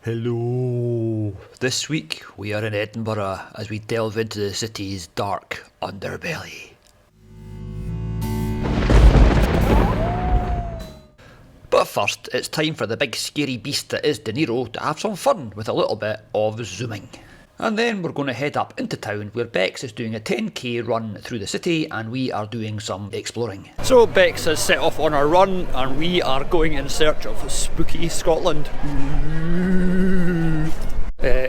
Hello. This week we are in Edinburgh as we delve into the city's dark underbelly. But first, it's time for the big scary beast that is De Niro to have some fun with a little bit of zooming. And then we're going to head up into town where Bex is doing a 10k run through the city and we are doing some exploring. So Bex has set off on our run and we are going in search of spooky Scotland.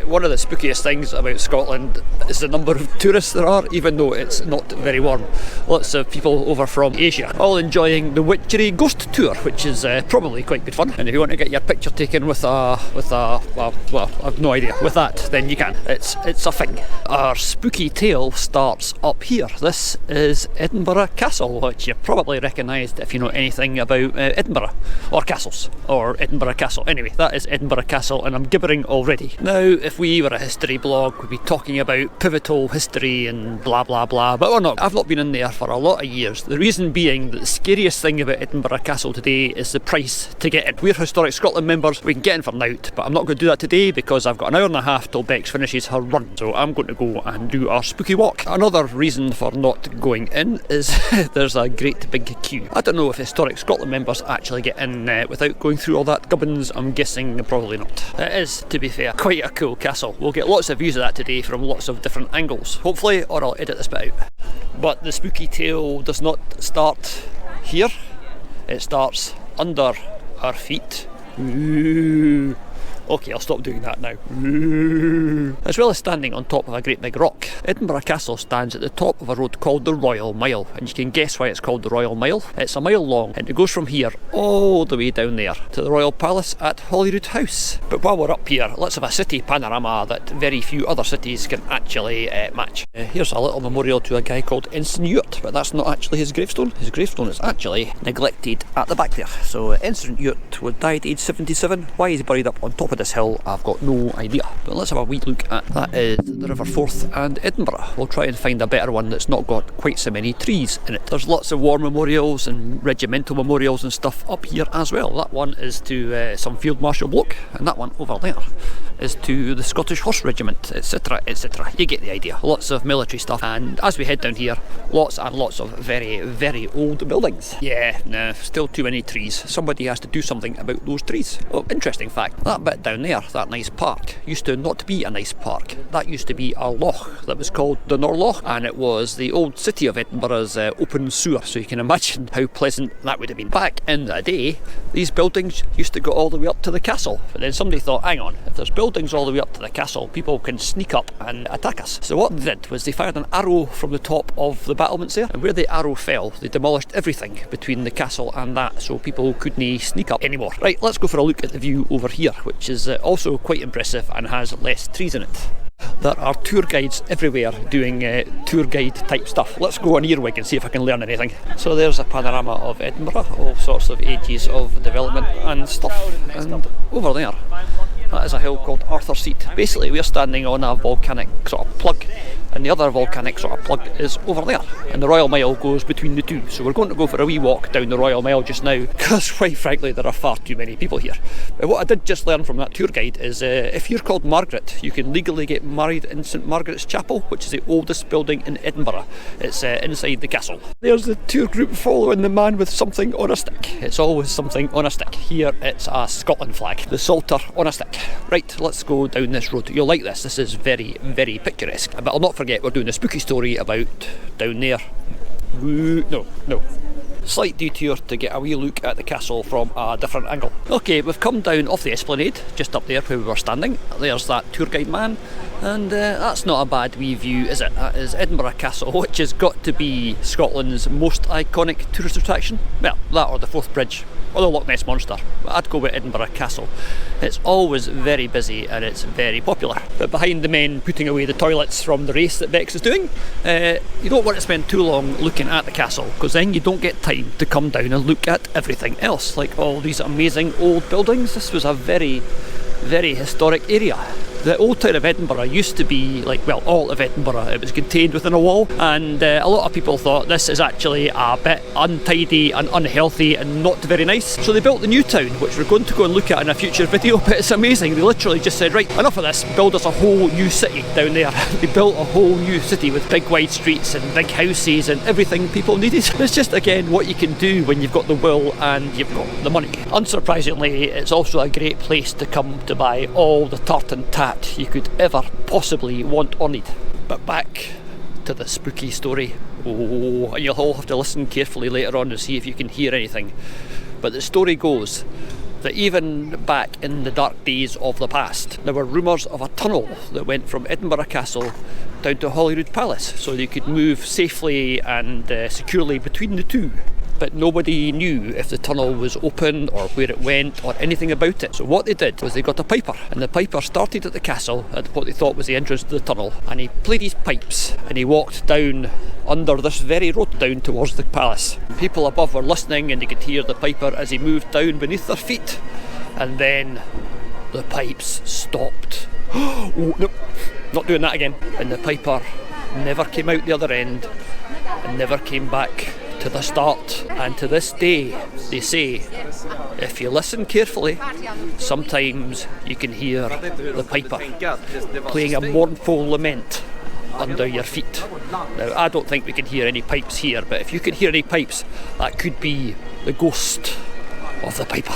One of the spookiest things about Scotland is the number of tourists there are, even though it's not very warm. Lots of people over from Asia, all enjoying the Witchery Ghost Tour, which is probably quite good fun. And if you want to get your picture taken with a well, I've no idea, with that, then you can. It's a thing. Our spooky tale starts up here. This is Edinburgh Castle, which you probably recognised if you know anything about Edinburgh, or castles, or Edinburgh Castle. Anyway, that is Edinburgh Castle, and I'm gibbering already. Now, if we were a history blog, we'd be talking about pivotal history and blah blah blah, but we're not. I've not been in there for a lot of years. The reason being that the scariest thing about Edinburgh Castle today is the price to get in. We're Historic Scotland members, we can get in for naught, but I'm not going to do that today because I've got an hour and a half till Bex finishes her run, so I'm going to go and do our spooky walk. Another reason for not going in is there's a great big queue. I don't know if Historic Scotland members actually get in without going through all that gubbins. I'm guessing probably not. It is, to be fair, quite a cool castle. We'll get lots of views of that today from lots of different angles, hopefully, or I'll edit this bit out. But the spooky tale does not start here, it starts under our feet. Ooh. Okay, I'll stop doing that now. As well as standing on top of a great big rock, Edinburgh Castle stands at the top of a road called the Royal Mile, and you can guess why it's called the Royal Mile. It's a mile long and it goes from here all the way down there to the Royal Palace at Holyrood House. But while we're up here, let's have a city panorama that very few other cities can actually match. Here's a little memorial to a guy called Ensign Ewart, but that's not actually his gravestone. His gravestone is actually neglected at the back there. So Ensign Ewart was died aged 77. Why he's buried up on top of this hill, I've got no idea. But let's have a wee look at that. Is the River Forth and Edinburgh. We'll try and find a better one that's not got quite so many trees in it. There's lots of war memorials and regimental memorials and stuff up here as well. That one is to some Field Marshal bloke, and that one over there is to the Scottish Horse Regiment, etc, etc. You get the idea. Lots of military stuff, and as we head down here, lots and lots of very, very old buildings. Yeah, nah, still too many trees. Somebody has to do something about those trees. Oh, interesting fact, that bit down there, that nice park, used to not be a nice park. That used to be a loch that was called the Norloch, and it was the old city of Edinburgh's open sewer, so you can imagine how pleasant that would have been. Back in the day, these buildings used to go all the way up to the castle, but then somebody thought, hang on, if there's buildings all the way up to the castle, people can sneak up and attack us. So what they did was they fired an arrow from the top of the battlements there, and where the arrow fell, they demolished everything between the castle and that, so people couldn't sneak up anymore. Right, let's go for a look at the view over here, which is also quite impressive and has less trees in it. There are tour guides everywhere doing tour guide type stuff. Let's go on Earwig and see if I can learn anything. So there's a panorama of Edinburgh, all sorts of ages of development and stuff. And over there, that is a hill called Arthur's Seat. Basically, we're standing on a volcanic sort of plug, and the other volcanic sort of plug is over there, and the Royal Mile goes between the two. So we're going to go for a wee walk down the Royal Mile just now, because quite frankly there are far too many people here. But what I did just learn from that tour guide is if you're called Margaret, you can legally get married in St Margaret's Chapel, which is the oldest building in Edinburgh. It's inside the castle. There's the tour group following the man with something on a stick. It's always something on a stick. Here it's a Scotland flag, the Psalter on a stick. Right, let's go down this road. You'll like this. This is very, very picturesque. But I'll not forget, we're doing a spooky story about down there. No. Slight detour to get a wee look at the castle from a different angle. Okay, we've come down off the esplanade, just up there where we were standing. There's that tour guide man, and that's not a bad wee view, is it? That is Edinburgh Castle, which has got to be Scotland's most iconic tourist attraction. Well, that or the Forth Bridge, or the Loch Ness Monster, but I'd go with Edinburgh Castle. It's always very busy and it's very popular. But behind the men putting away the toilets from the race that Bex is doing, you don't want to spend too long looking at the castle, because then you don't get time to come down and look at everything else, like all these amazing old buildings. This was a very, very historic area. The old town of Edinburgh used to be like, well, all of Edinburgh. It was contained within a wall, and a lot of people thought this is actually a bit untidy and unhealthy and not very nice. So they built the new town, which we're going to go and look at in a future video, but it's amazing. They literally just said, right, enough of this, build us a whole new city down there. They built a whole new city with big wide streets and big houses and everything people needed. It's just, again, what you can do when you've got the will and you've got the money. Unsurprisingly, it's also a great place to come to buy all the tart and tat you could ever possibly want or need. But back to the spooky story. Oh, and you'll all have to listen carefully later on to see if you can hear anything. But the story goes that even back in the dark days of the past, there were rumours of a tunnel that went from Edinburgh Castle down to Holyrood Palace, so you could move safely and securely between the two. But nobody knew if the tunnel was open or where it went or anything about it. So what they did was they got a piper, and the piper started at the castle at what they thought was the entrance to the tunnel, and he played his pipes and he walked down under this very road down towards the palace. People above were listening, and they could hear the piper as he moved down beneath their feet, and then the pipes stopped. Oh no, not doing that again. And the piper never came out the other end and never came back to the start. And to this day, they say, if you listen carefully, sometimes you can hear the piper playing a mournful lament under your feet. Now, I don't think we can hear any pipes here, but if you can hear any pipes, that could be the ghost of the piper.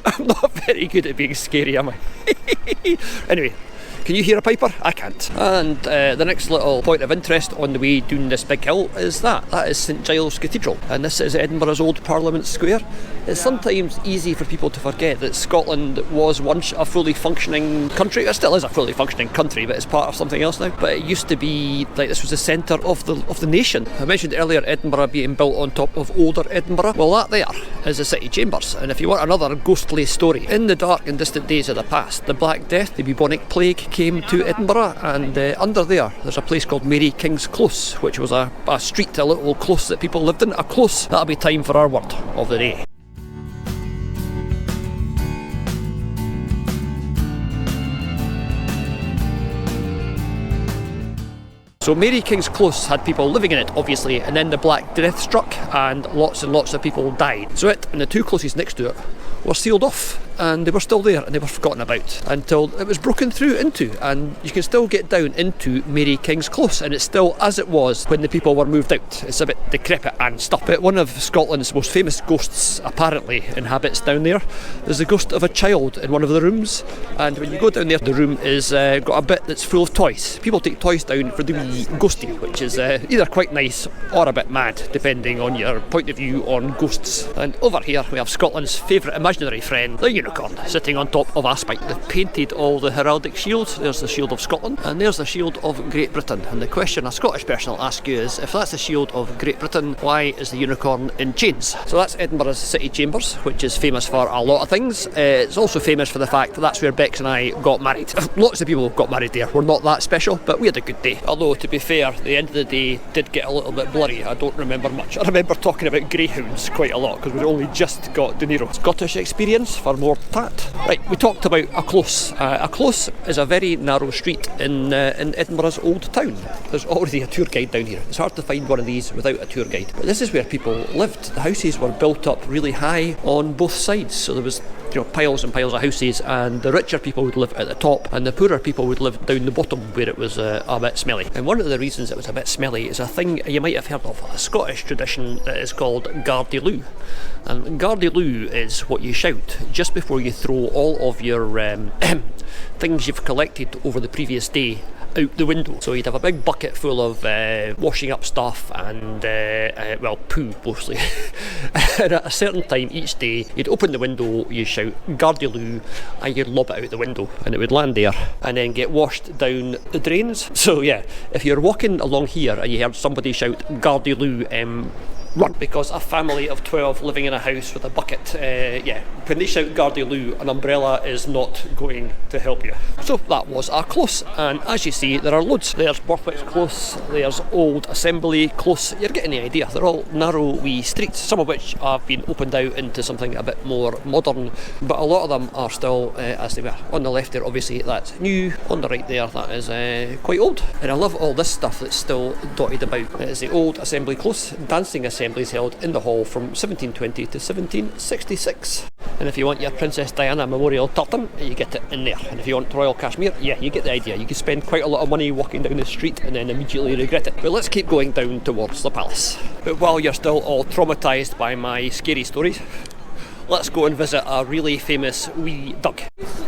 I'm not very good at being scary, am I? Anyway, can you hear a piper? I can't. And the next little point of interest on the way down this big hill is that is St Giles Cathedral, and this is Edinburgh's old Parliament Square. It's sometimes easy for people to forget that Scotland was once a fully functioning country. It still is a fully functioning country, but it's part of something else now. But it used to be like this was the centre of the nation. I mentioned earlier Edinburgh being built on top of older Edinburgh. Well, that there is the city chambers, and if you want another ghostly story, in the dark and distant days of the past, the Black Death, the bubonic plague, came to Edinburgh, and under there's a place called Kings Clo, which was a street, a little close that people lived in. A close. That'll be time for our word of the day. So Kings Clo had people living in it, obviously, and then the Black Death struck and lots of people died. So it and the two closes next to it were sealed off, and they were still there and they were forgotten about until it was broken through into, and you can still get down into Kings Clo, and it's still as it was when the people were moved out. It's a bit decrepit and stuff, but one of Scotland's most famous ghosts apparently inhabits down there. There's the ghost of a child in one of the rooms, and when you go down there, the room is got a bit that's full of toys. People take toys down for the wee ghosty, which is either quite nice or a bit mad, depending on your point of view on ghosts. And over here we have Scotland's favourite imaginary friend, the unicorn, sitting on top of a spike. They've painted all the heraldic shields. There's the shield of Scotland, and there's the shield of Great Britain. And the question a Scottish person will ask you is, if that's the shield of Great Britain, why is the unicorn in chains? So that's Edinburgh's city chambers, which is famous for a lot of things. It's also famous for the fact that that's where Bex and I got married. Lots of people got married there. We're not that special, but we had a good day. Although, to be fair, the end of the day did get a little bit blurry. I don't remember much. I remember talking about greyhounds quite a lot because we'd only just got De Niro. Scottish experience for more tat. Right, we talked about a close. A close is a very narrow street in Edinburgh's old town. There's already a tour guide down here. It's hard to find one of these without a tour guide. But this is where people lived. The houses were built up really high on both sides, so there was piles and piles of houses, and the richer people would live at the top and the poorer people would live down the bottom where it was a bit smelly. And one of the reasons it was a bit smelly is a thing you might have heard of, a Scottish tradition that is called Gardyloo. And Gardyloo is what you shout just before you throw all of your things you've collected over the previous day out the window. So you'd have a big bucket full of washing up stuff and poo mostly. And at a certain time each day you'd open the window, you shout Gardyloo, and you'd lob it out the window, and it would land there and then get washed down the drains. So yeah, if you're walking along here and you heard somebody shout Gardyloo run, because a family of 12 living in a house with a bucket, when they shout Gardyloo, an umbrella is not going to help you. So that was our close, and as you see, there are loads. There's Borthwick's Close, there's Old Assembly Close. You're getting the idea. They're all narrow wee streets, some of which have been opened out into something a bit more modern, but a lot of them are still as they were. On the left there, obviously, that's new. On the right there, that is quite old. And I love all this stuff that's still dotted about. It is the Old Assembly Close. Dancing assemblies held in the hall from 1720 to 1766. And if you want your Princess Diana Memorial tartan, you get it in there. And if you want Royal Kashmir, yeah, you get the idea. You can spend quite a lot of money walking down the street and then immediately regret it. But let's keep going down towards the palace. But while you're still all traumatised by my scary stories, let's go and visit a really famous wee dug.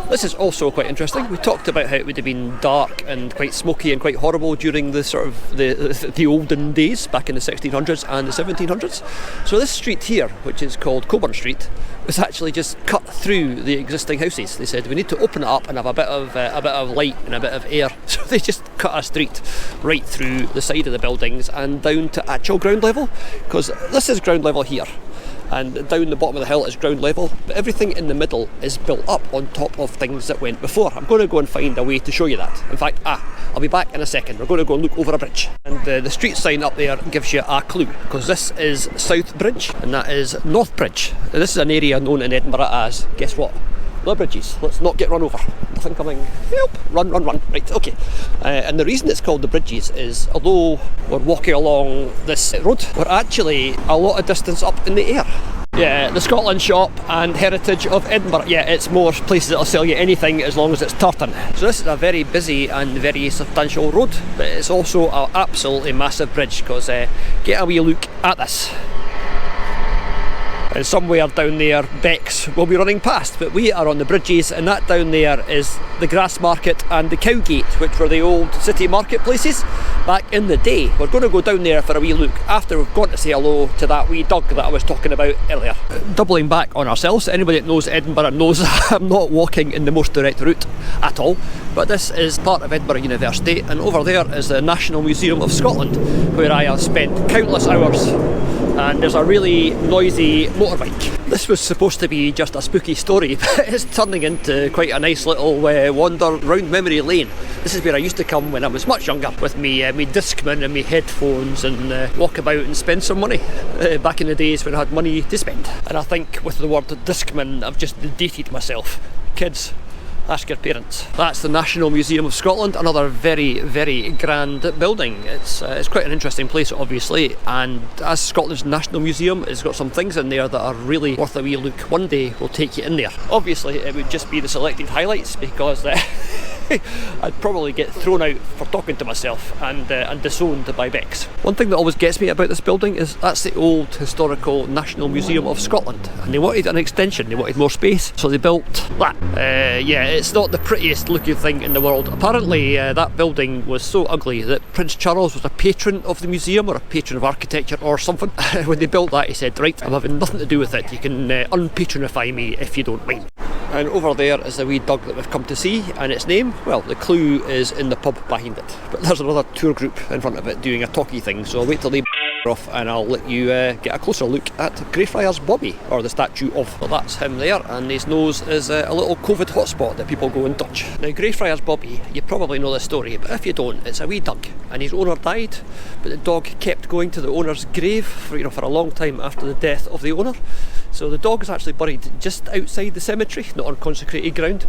This is also quite interesting. We talked about how it would have been dark and quite smoky and quite horrible during the sort of the olden days, back in the 1600s and the 1700s. So this street here, which is called Coburn Street, was actually just cut through the existing houses. They said we need to open it up and have a bit of light and a bit of air. So they just cut a street right through the side of the buildings and down to actual ground level, because this is ground level here. And down the bottom of the hill is ground level, but everything in the middle is built up on top of things that went before. I'm going to go and find a way to show you that. In fact, I'll be back in a second. We're going to go and look over a bridge. And the street sign up there gives you a clue, because this is South Bridge and that is North Bridge. And this is an area known in Edinburgh as, guess what? The bridges. Let's not get run over. Nothing coming. Help! Run. Right, okay. And the reason it's called the bridges is, although we're walking along this road, we're actually a lot of distance up in the air. Yeah, the Scotland Shop and Heritage of Edinburgh. Yeah, it's more places that'll sell you anything as long as it's tartan. So this is a very busy and very substantial road, but it's also an absolutely massive bridge, because get a wee look at this. And somewhere down there, Becks will be running past, but we are on the bridges, and that down there is the Grassmarket and the Cowgate, which were the old city marketplaces back in the day. We're going to go down there for a wee look after we've gone to say hello to that wee dug that I was talking about earlier. Doubling back on ourselves, anybody that knows Edinburgh knows I'm not walking in the most direct route at all, but this is part of Edinburgh University, and over there is the National Museum of Scotland, where I have spent countless hours. And there's a really noisy motorbike. This was supposed to be just a spooky story, but it's turning into quite a nice little wander round memory lane. This is where I used to come when I was much younger, with me Discman and me headphones, and walk about and spend some money. Back in the days when I had money to spend. And I think with the word Discman, I've just dated myself. Kids, ask your parents. That's the National Museum of Scotland, another very, very grand building. It's quite an interesting place, obviously, and as Scotland's National Museum, it's got some things in there that are really worth a wee look. One day we'll take you in there. Obviously it would just be the selected highlights, because I'd probably get thrown out for talking to myself and disowned by Becks. One thing that always gets me about this building is that's the old historical National Museum of Scotland, and they wanted an extension, they wanted more space, so they built that. It's not the prettiest looking thing in the world. Apparently that building was so ugly that Prince Charles was a patron of the museum, or a patron of architecture or something. When they built that, he said, right, I'm having nothing to do with it, you can unpatronify me if you don't mind. And over there is the wee dug that we've come to see, and its name, well, the clue is in the pub behind it. But there's another tour group in front of it doing a talkie thing, so I'll wait till they off and I'll let you get a closer look at Greyfriars Bobby, or the statue of. Well, that's him there, and his nose is a little COVID hotspot that people go and touch. Now, Greyfriars Bobby, you probably know the story, but if you don't, it's a wee dog, and his owner died, but the dog kept going to the owner's grave for a long time after the death of the owner. So the dog is actually buried just outside the cemetery, not on consecrated ground.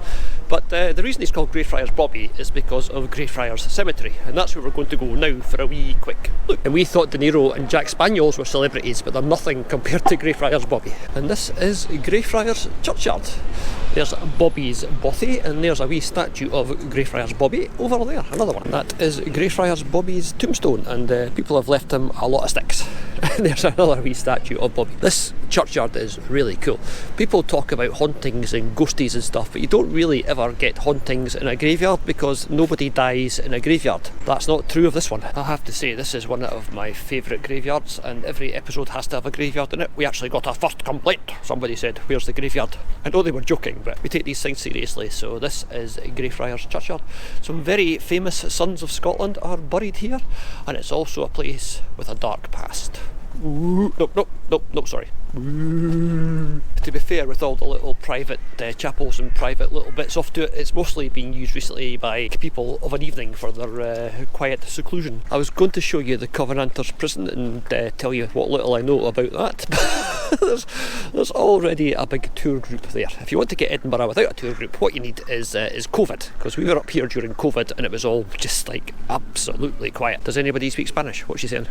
But the reason he's called Greyfriars Bobby is because of Greyfriars Cemetery, and that's where we're going to go now for a wee quick look. And we thought De Niro and Jack Spaniels were celebrities, but they're nothing compared to Greyfriars Bobby. And this is Greyfriars Churchyard. There's Bobby's bothy, and there's a wee statue of Greyfriars Bobby over there, another one. That is Greyfriars Bobby's tombstone, and people have left him a lot of sticks. There's another wee statue of Bobby. This churchyard is really cool. People talk about hauntings and ghosties and stuff, but you don't really ever get hauntings in a graveyard because nobody dies in a graveyard. That's not true of this one. I have to say, this is one of my favourite graveyards, and every episode has to have a graveyard in it. We actually got our first complaint. Somebody said, "Where's the graveyard?" I know they were joking, but we take these things seriously. So this is Greyfriars Churchyard. Some very famous sons of Scotland are buried here, and it's also a place with a dark past. Nope, sorry. To be fair, with all the little private chapels and private little bits off to it, it's mostly been used recently by people of an evening for their quiet seclusion. I was going to show you the Covenanters prison and tell you what little I know about that. there's already a big tour group there. If you want to get Edinburgh without a tour group, what you need is COVID, because we were up here during COVID and it was all just like absolutely quiet. Does anybody speak Spanish? What's she saying?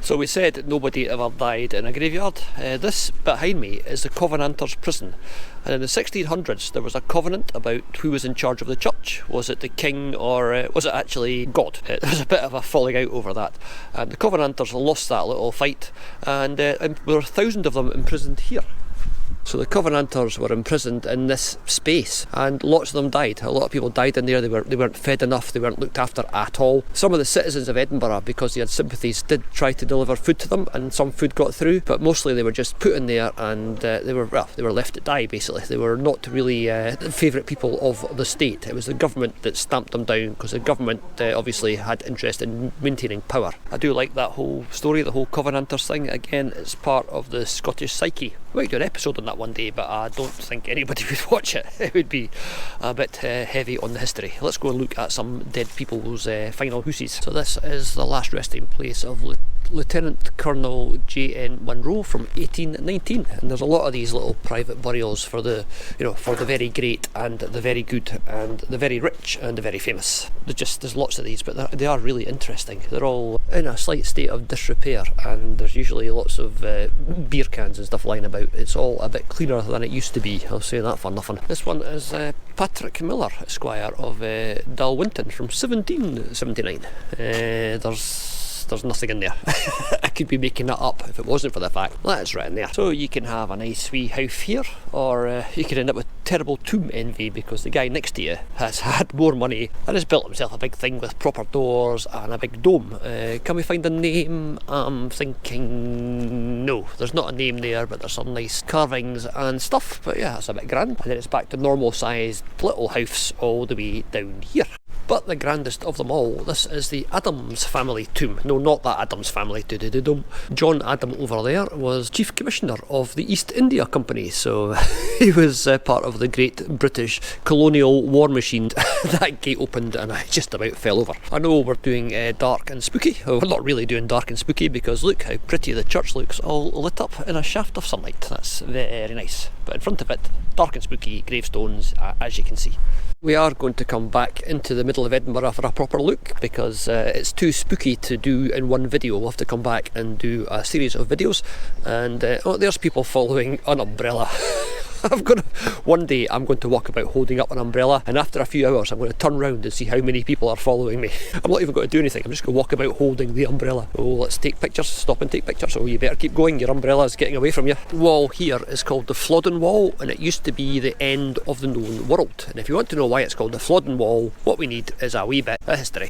So we said nobody ever died in a graveyard. This behind me is the Covenanters prison, and in the 1600s there was a covenant about who was in charge of the church. Was it the king or was it actually God? There was a bit of a falling out over that, and the Covenanters lost that little fight, and there were thousands of them imprisoned here. So the Covenanters were imprisoned in this space, and lots of them died. A lot of people died in there. They weren't fed enough, they weren't looked after at all. Some of the citizens of Edinburgh, because they had sympathies, did try to deliver food to them, and some food got through, but mostly they were just put in there and they were left to die basically. They were not really the favourite people of the state. It was the government that stamped them down, because the government obviously had interest in maintaining power. I do like that whole story, the whole Covenanters thing. Again, it's part of the Scottish psyche. We might do an episode on that one day, but I don't think anybody would watch it. It would be a bit heavy on the history. Let's go and look at some dead people's final hussies. So this is the last resting place of Lieutenant Colonel J.N. Munro from 1819, and there's a lot of these little private burials for the very great and the very good and the very rich and the very famous. There's lots of these, but they are really interesting. They're all in a slight state of disrepair, and there's usually lots of beer cans and stuff lying about. It's all a bit cleaner than it used to be, I'll say that for nothing. This one is Patrick Miller, Esquire of Dalwhinton from 1779. There's nothing in there. I could be making that up if it wasn't for the fact that it's written there. So you can have a nice wee house here, or you could end up with terrible tomb envy because the guy next to you has had more money and has built himself a big thing with proper doors and a big dome. Can we find a name? I'm thinking no, there's not a name there, but there's some nice carvings and stuff. But yeah, that's a bit grand. And then it's back to normal sized little house all the way down here. But the grandest of them all, this is the Adams family tomb. No, not that Adams family. John Adam over there was Chief Commissioner of the East India Company, so he was part of the great British colonial war machine. That gate opened and I just about fell over. I know we're doing dark and spooky. Oh, we're not really doing dark and spooky, because look how pretty the church looks, all lit up in a shaft of sunlight. That's very nice. But in front of it, dark and spooky gravestones, as you can see. We are going to come back into the middle of Edinburgh for a proper look, because it's too spooky to do in one video. We'll have to come back and do a series of videos. And there's people following an umbrella. One day I'm going to walk about holding up an umbrella, and after a few hours I'm going to turn round and see how many people are following me. I'm not even going to do anything, I'm just going to walk about holding the umbrella. Oh, let's take pictures, stop and take pictures. Oh, you better keep going, your umbrella's getting away from you. The wall here is called the Flodden Wall, and it used to be the end of the known world. And if you want to know why it's called the Flodden Wall, what we need is a wee bit of history.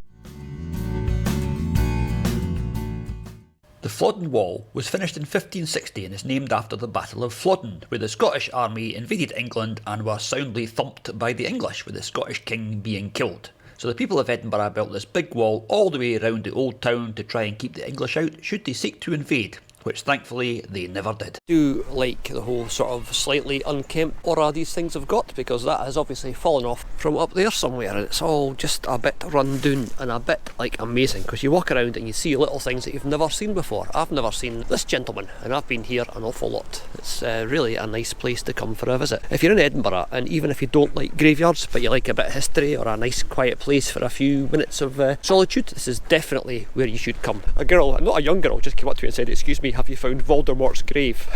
The Flodden Wall was finished in 1560 and is named after the Battle of Flodden, where the Scottish army invaded England and were soundly thumped by the English, with the Scottish king being killed. So the people of Edinburgh built this big wall all the way around the old town to try and keep the English out should they seek to invade, which thankfully they never did. I do like the whole sort of slightly unkempt aura these things have got, because that has obviously fallen off from up there somewhere, and it's all just a bit run down and a bit like amazing, because you walk around and you see little things that you've never seen before. I've never seen this gentleman, and I've been here an awful lot. It's really a nice place to come for a visit. If you're in Edinburgh, and even if you don't like graveyards but you like a bit of history or a nice quiet place for a few minutes of solitude, this is definitely where you should come. A girl, not a young girl, just came up to me and said, "Excuse me, have you found Voldemort's grave?"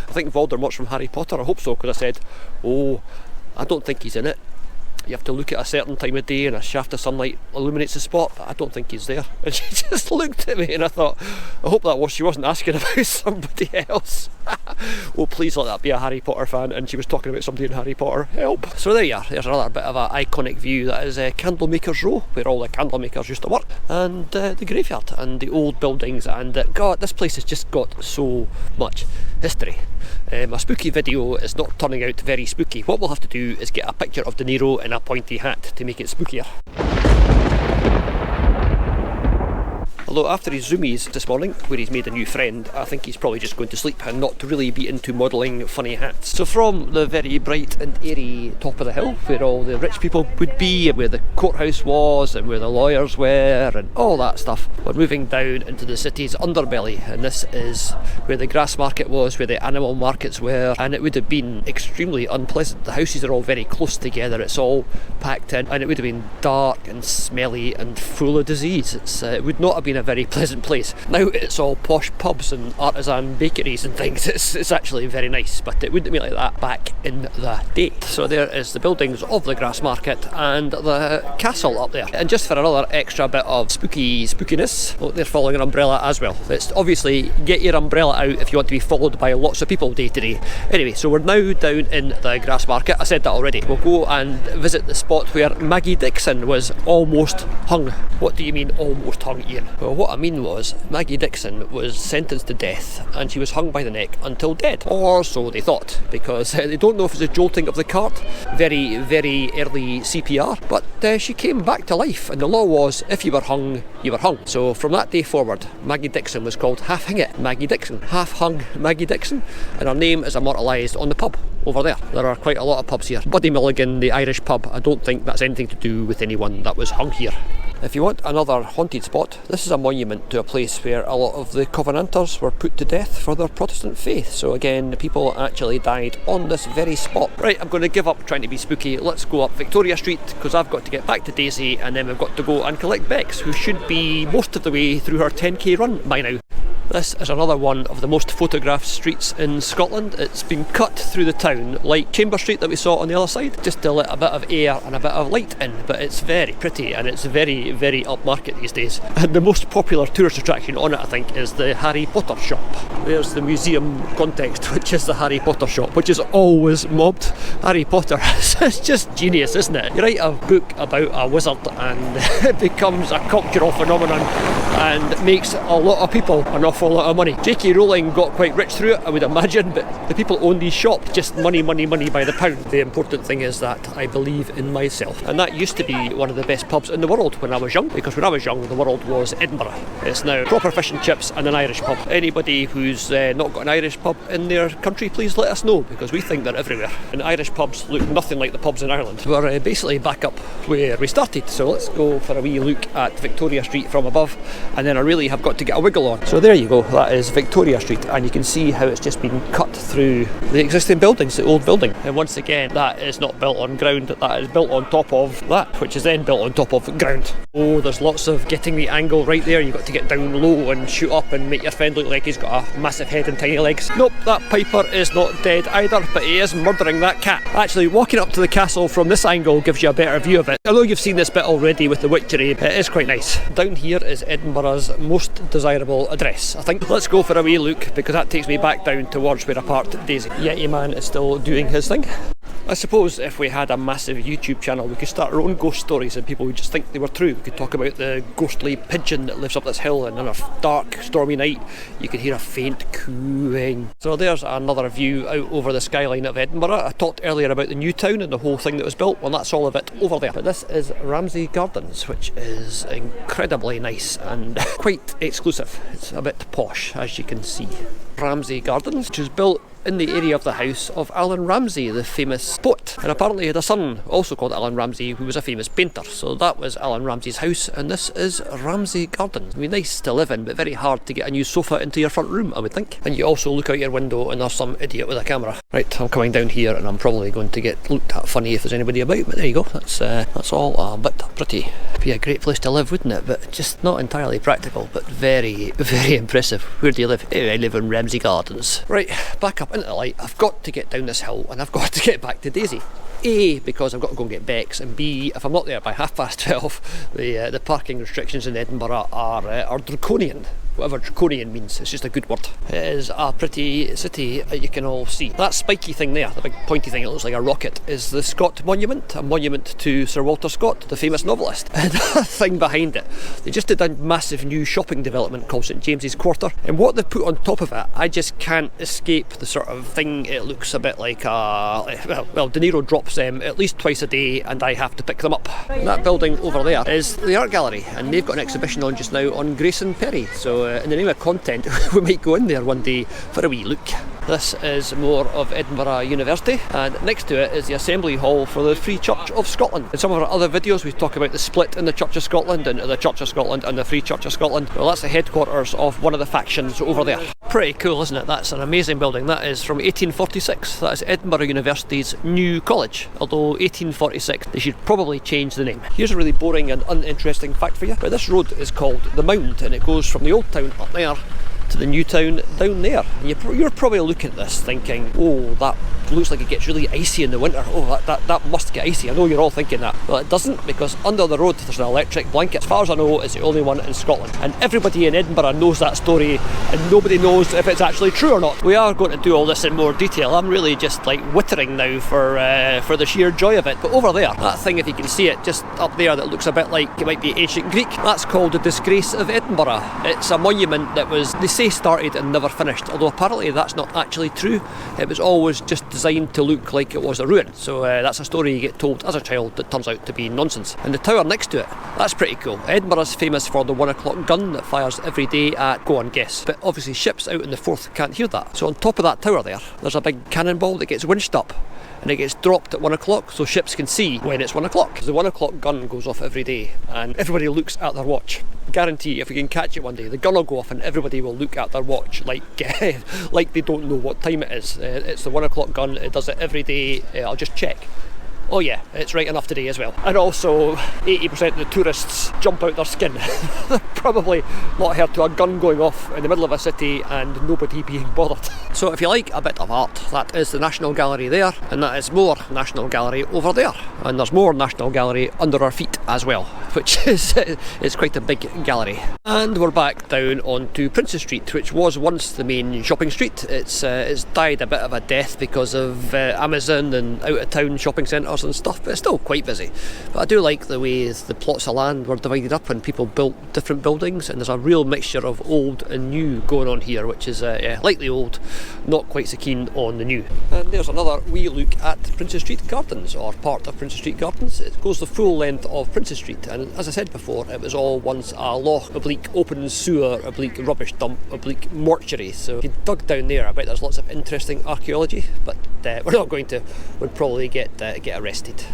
I think Voldemort's from Harry Potter, I hope so, because I said, "Oh, I don't think he's in it. You have to look at a certain time of day and a shaft of sunlight illuminates the spot, but I don't think he's there." And she just looked at me and I thought, I hope that was, she wasn't asking about somebody else. Oh, please let that be a Harry Potter fan, and she was talking about somebody in Harry Potter. Help. So there you are, there's another bit of an iconic view. That is Candlemakers Row, where all the candlemakers used to work, and the graveyard and the old buildings, and God, this place has just got so much history. My spooky video is not turning out very spooky. What we'll have to do is get a picture of De Niro in a pointy hat to make it spookier. Although after his zoomies this morning, where he's made a new friend, I think he's probably just going to sleep and not really be into modelling funny hats. So from the very bright and airy top of the hill, where all the rich people would be, and where the courthouse was, and where the lawyers were, and all that stuff, we're moving down into the city's underbelly, and this is where the Grassmarket was, where the animal markets were, and it would have been extremely unpleasant. The houses are all very close together, it's all packed in, and it would have been dark and smelly and full of disease. It would not have been a very pleasant place. Now it's all posh pubs and artisan bakeries and things. It's actually very nice, but it wouldn't be like that back in the day. So there is the buildings of the Grassmarket and the castle up there. And just for another extra bit of spookiness, oh, they're following an umbrella as well. It's obviously get your umbrella out if you want to be followed by lots of people day to day. Anyway, so we're now down in the Grassmarket. I said that already. We'll go and visit the spot where Maggie Dixon was almost hung. What do you mean almost hung, Ian? Well, what I mean was Maggie Dixon was sentenced to death and she was hung by the neck until dead. Or so they thought, because they don't know if it's a jolting of the cart, very, very early CPR, but she came back to life, and the law was if you were hung, you were hung. So from that day forward, Maggie Dixon was called Half Hing It Maggie Dixon, Half Hung Maggie Dixon, and her name is immortalised on the pub over there. There are quite a lot of pubs here. Buddy Milligan, the Irish pub, I don't think that's anything to do with anyone that was hung here. If you want another haunted spot, this is a monument to a place where a lot of the Covenanters were put to death for their Protestant faith. So again, people actually died on this very spot. Right, I'm going to give up trying to be spooky. Let's go up Victoria Street, because I've got to get back to Daisy, and then we've got to go and collect Bex, who should be most of the way through her 10k run by now. This is another one of the most photographed streets in Scotland. It's been cut through the town like Chamber Street that we saw on the other side, just to let a bit of air and a bit of light in, but it's very pretty and it's very, very upmarket these days. And the most popular tourist attraction on it, I think, is the Harry Potter shop. There's the museum context, which is the Harry Potter shop, which is always mobbed. Harry Potter, it's just genius, isn't it? You write a book about a wizard and it becomes a cultural phenomenon and makes a lot of people an awful lot of money. J.K. Rowling got quite rich through it, I would imagine, but the people own these shops, just money, money, money by the pound. The important thing is that I believe in myself, and that used to be one of the best pubs in the world when I was young, because when I was young the world was Edinburgh. It's now proper fish and chips and an Irish pub. Anybody who's not got an Irish pub in their country, please let us know, because we think they're everywhere. And Irish pubs look nothing like the pubs in Ireland. We're basically back up where we started, so let's go for a wee look at Victoria Street from above, and then I really have got to get a wiggle on. So there you go, that is Victoria Street, and you can see how it's just been cut through the existing buildings, the old building. And once again, that is not built on ground, that is built on top of that, which is then built on top of ground. Oh, there's lots of getting the angle right there. You've got to get down low and shoot up and make your friend look like he's got a massive head and tiny legs. Nope, that Piper is not dead either, but he is murdering that cat. Actually, walking up to the castle from this angle gives you a better view of it. Although you've seen this bit already with the witchery, it is quite nice. Down here is Edinburgh's most desirable address, I think. Let's go for a wee look, because that takes me back down towards where I parked Daisy. Yeti Man is still doing his thing. I suppose if we had a massive YouTube channel, we could start our own ghost stories and people would just think they were true. We could talk about the ghostly pigeon that lives up this hill, and on a dark, stormy night, you could hear a faint cooing. So there's another view out over the skyline of Edinburgh. I talked earlier about the new town and the whole thing that was built. Well, that's all of it over there. But this is Ramsey Gardens, which is incredibly nice and quite exclusive. It's a bit posh, as you can see. Ramsey Gardens, which was built in the area of the house of Alan Ramsey, the famous poet, and apparently he had a son also called Alan Ramsey who was a famous painter. So that was Alan Ramsey's house, and this is Ramsey Gardens. I mean, nice to live in, but very hard to get a new sofa into your front room, I would think. And you also look out your window and there's some idiot with a camera. Right, I'm coming down here and I'm probably going to get looked at funny if there's anybody about, but there you go, that's all a bit pretty. It'd be a great place to live, wouldn't it? But just not entirely practical, but very, very impressive. Where do you live? I live in Ramsey Gardens. Right, back up into the light. I've got to get down this hill and I've got to get back to Daisy. A, because I've got to go and get Bex, and B, if I'm not there by 12:30, the parking restrictions in Edinburgh are draconian. whatever draconian means. It's just a good word. It is a pretty city, you can all see. That spiky thing there, the big pointy thing, it looks like a rocket, is the Scott Monument, a monument to Sir Walter Scott, the famous novelist. And that thing behind it, they just did a massive new shopping development called St James's Quarter, and what they put on top of it, I just can't escape the sort of thing. It looks a bit like well, De Niro drops them at least twice a day and I have to pick them up. And that building over there is the art gallery, and they've got an exhibition on just now on Grayson Perry, so in the name of content we might go in there one day for a wee look. This is more of Edinburgh University, and next to it is the Assembly Hall for the Free Church of Scotland. In some of our other videos we talk about the split in the Church of Scotland and the Church of Scotland and the Free Church of Scotland. Well, that's the headquarters of one of the factions over there. Pretty cool, isn't it? That's an amazing building. That is from 1846. That is Edinburgh University's new college, although 1846, they should probably change the name. Here's a really boring and uninteresting fact for you, but this road is called the Mound, and it goes from the old town up there to the new town down there. You're probably looking at this thinking, oh, that looks like it gets really icy in the winter. Oh, that must get icy. I know you're all thinking that. Well, it doesn't, because under the road there's an electric blanket. As far as I know, it's the only one in Scotland. And everybody in Edinburgh knows that story, and nobody knows if it's actually true or not. We are going to do all this in more detail. I'm really just like wittering now for the sheer joy of it. But over there, that thing, if you can see it, just up there, that looks a bit like it might be ancient Greek. That's called the Disgrace of Edinburgh. It's a monument that was, they say, started and never finished, although apparently that's not actually true. It was always just designed to look like it was a ruin, so that's a story you get told as a child that turns out to be nonsense. And the tower next to it, that's pretty cool. Edinburgh's famous for the 1 o'clock gun that fires every day at, go on, guess, but obviously ships out in the Forth can't hear that. So on top of that tower there's a big cannonball that gets winched up, and it gets dropped at 1 o'clock so ships can see when it's 1 o'clock. The 1 o'clock gun goes off every day and everybody looks at their watch. Guarantee if we can catch it one day, the gun will go off and everybody will look at their watch like like they don't know what time it is. It's the 1 o'clock gun, it does it every day. I'll just check. Oh yeah, it's right enough today as well. And also 80% of the tourists jump out their skin. Probably not heard to a gun going off in the middle of a city and nobody being bothered. So if you like a bit of art, that is the National Gallery there, and that is more National Gallery over there. And there's more National Gallery under our feet as well, which is it's quite a big gallery. And we're back down onto Princes Street, which was once the main shopping street. It's died a bit of a death because of Amazon and out-of-town shopping centres and stuff, but it's still quite busy. But I do like the way the plots of land were divided up and people built different buildings, and there's a real mixture of old and new going on here, which is like the old, not quite so keen on the new. And there's another wee look at Princes Street Gardens, or part of Princes Street Gardens. It goes the full length of Princes Street, and as I said before, it was all once a loch, oblique open sewer, oblique rubbish dump, oblique mortuary. So if you dug down there, I bet there's lots of interesting archaeology, but we're not going to. We'd probably get arrested.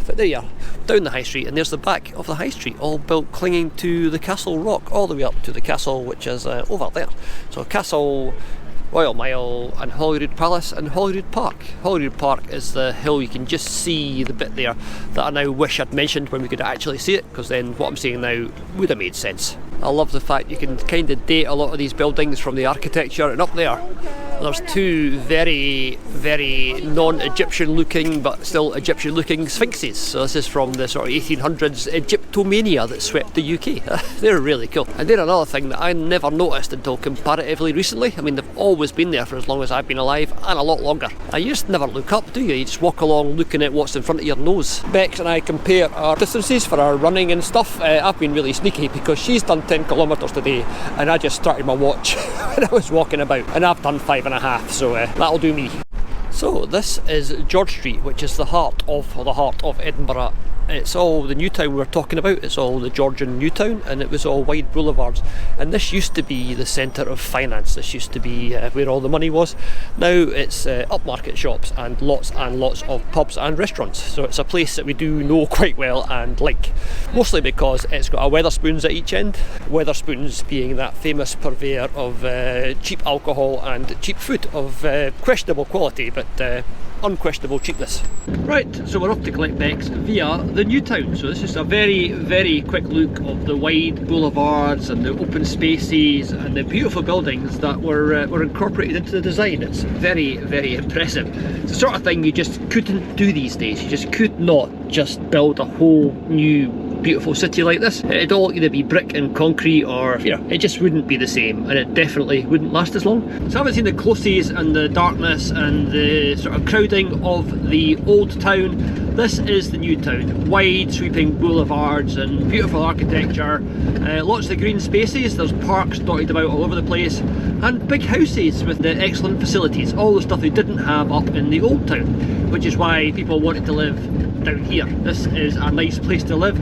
But there you are, down the high street, and there's the back of the high street, all built clinging to the Castle Rock, all the way up to the castle, which is over there. So Castle, Royal Mile and Holyrood Palace and Holyrood Park. Holyrood Park is the hill, you can just see the bit there that I now wish I'd mentioned when we could actually see it, because then what I'm saying now would have made sense. I love the fact you can kind of date a lot of these buildings from the architecture, and up there there's two very, very non-Egyptian looking but still Egyptian looking sphinxes. So this is from the sort of 1800s Egyptomania that swept the UK. They're really cool. And they're another thing that I never noticed until comparatively recently. I mean, they've always been there for as long as I've been alive, and a lot longer. And you just never look up, do you? You just walk along looking at what's in front of your nose. Bex and I compare our distances for our running and stuff. I've been really sneaky because she's done 10 kilometres today and I just started my watch when I was walking about, and I've done 5.5, so that'll do me. So this is George Street, which is the heart of Edinburgh. It's all the new town we're talking about. It's all the Georgian new town, and it was all wide boulevards. And this used to be the centre of finance. This used to be where all the money was. Now it's upmarket shops and lots of pubs and restaurants. So it's a place that we do know quite well and like. Mostly because it's got a Wetherspoons at each end. Wetherspoons being that famous purveyor of cheap alcohol and cheap food of questionable quality, but unquestionable cheapness. Right, so we're off to collect Bex via the new town. So this is a very, very quick look of the wide boulevards and the open spaces and the beautiful buildings that were incorporated into the design. It's very, very impressive. It's the sort of thing you just couldn't do these days. You just could not just build a whole new beautiful city like this, it'd all either be brick and concrete, or you know, it just wouldn't be the same, and it definitely wouldn't last as long. So I haven't seen the closes and the darkness and the sort of crowding of the old town. This is the new town. Wide sweeping boulevards and beautiful architecture, lots of green spaces, there's parks dotted about all over the place, and big houses with the excellent facilities, all the stuff they didn't have up in the old town, which is why people wanted to live down here. This is a nice place to live,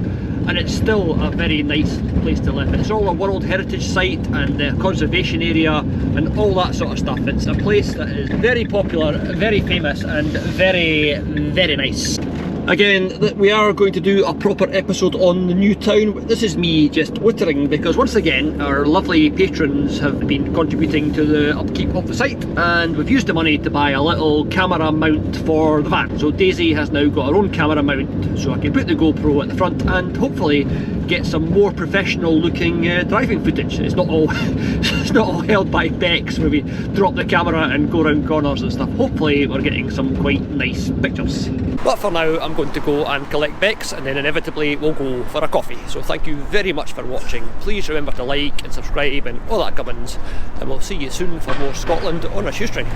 and it's still a very nice place to live. It's all a World Heritage Site and a conservation area and all that sort of stuff. It's a place that is very popular, very famous, and very, very nice. Again, we are going to do a proper episode on the new town. This is me just wittering because once again our lovely patrons have been contributing to the upkeep of the site, and we've used the money to buy a little camera mount for the van. So Daisy has now got her own camera mount, so I can put the GoPro at the front and hopefully get some more professional looking driving footage. It's not all it's not all held by Bex where we drop the camera and go around corners and stuff. Hopefully we're getting some quite nice pictures. But for now I'm going to go and collect Bex, and then inevitably we'll go for a coffee. So thank you very much for watching. Please remember to like and subscribe and all that gubbins, and we'll see you soon for more Scotland on a shoestring.